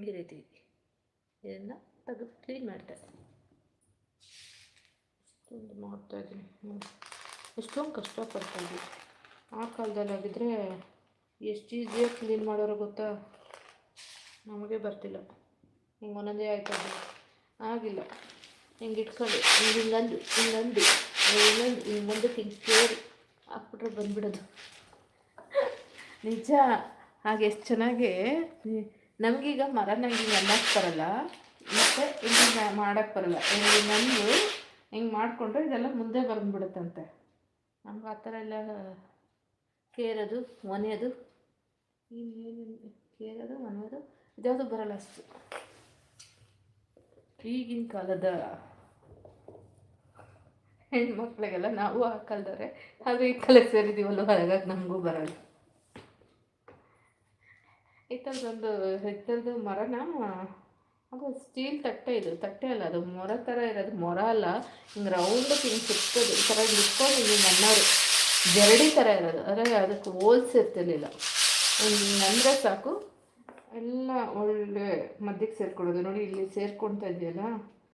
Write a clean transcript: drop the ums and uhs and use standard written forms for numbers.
ಈ ರೀತಿ ಇದನ್ನು ತೆಗೆದು ಕ್ಲೀನ್ ಮಾಡ್ತಾ ಇಷ್ಟೊಂದು ಮಾಡ್ತಾಯಿದ್ದೀನಿ. ಎಷ್ಟೊಂದು ಕಷ್ಟಪಡ್ತಾಯಿದ್ವಿ. ಆ ಕಾಲದಲ್ಲಾಗಿದ್ದರೆ ಎಷ್ಟು ಈಸಿಯಾಗಿ ಕ್ಲೀನ್ ಮಾಡೋರು ಗೊತ್ತಾ, ನಮಗೆ ಬರ್ತಿಲ್ಲ. ಹಿಂಗೆ ಒಂದೊಂದೇ ಆಯ್ತದೆ, ಆಗಿಲ್ಲ. ಹಿಂಗೆ ಇಟ್ಕೊಂಡು ಹಿಂಗಂದು ಹಿಂಗೆ ಮುಂದಕ್ಕೆ ಹಿಂಗೆ ಸೇರಿ ಹಾಕ್ಬಿಟ್ರೆ ಬಂದುಬಿಡೋದು. ನಿಜ. ಹಾಗೆ ಎಷ್ಟು ಚೆನ್ನಾಗಿ ನಮಗೀಗ ಮರ ನಂಗೆ ಹಿಂಗೆ ಅನ್ನಕ್ಕೆ ಬರಲ್ಲ, ಮತ್ತು ಹಿಂಗೆ ಮಾಡೋಕ್ಕೆ ಬರಲ್ಲ. ಹಿಂಗೆ ನಂದು ಹಿಂಗೆ ಮಾಡಿಕೊಂಡ್ರೆ ಇದೆಲ್ಲ ಮುಂದೆ ಬಂದುಬಿಡುತ್ತಂತೆ. ನಮ್ಗೆ ಆ ಥರ ಎಲ್ಲ ಕೇರೋದು ಒನೆಯೋದು ಇನ್ನೇನು ಕೇರೋದು ಒನೆಯೋದು ಇದ್ಯಾವುದು ಬರಲ್ಲ ಅಷ್ಟು. ಈಗಿನ ಕಾಲದ ಹೆಣ್ಮಕ್ಳಿಗೆಲ್ಲ ನಾವು ಆ ಕಾಲದವ್ರೆ, ಆದರೆ ಈ ಕಾಲಕ್ಕೆ ಸೇರಿದ್ದೀವಲ್ಲ, ಹಾಗಾಗಿ ನಮಗೂ ಬರಲ್ಲ. ಈ ಥರದ್ದು ಮರನ, ಅದು ಸ್ಟೀಲ್ ತಟ್ಟೆ, ಇದು ತಟ್ಟೆ ಅಲ್ಲ, ಅದು ಮೊರ ಥರ ಇರೋದು. ಮೊರ ಅಲ್ಲ, ಹಿಂಗೆ ರೌಂಡಕ್ಕೆ ಹಿಂಗೆ ಸುತ್ತೋದು ಈ ಥರ ಇಟ್ಕೊಂಡು ಹಿಂಗೆ ನನ್ನವರು ಜರಡಿ ಥರ ಇರೋದು. ಆದರೆ ಅದಕ್ಕೆ ಹೋಲ್ಸಿರ್ತಿರ್ಲಿಲ್ಲ. ಹಿಂಗೆ ಅಂದರೆ ಸಾಕು ಎಲ್ಲ ಒಳ್ಳೆ ಮಧ್ಯಕ್ಕೆ ಸೇರ್ಕೊಳ್ಳೋದು. ನೋಡಿ ಇಲ್ಲಿ ಸೇರ್ಕೊಳ್ತಾ ಇದೆಯಲ್ಲ,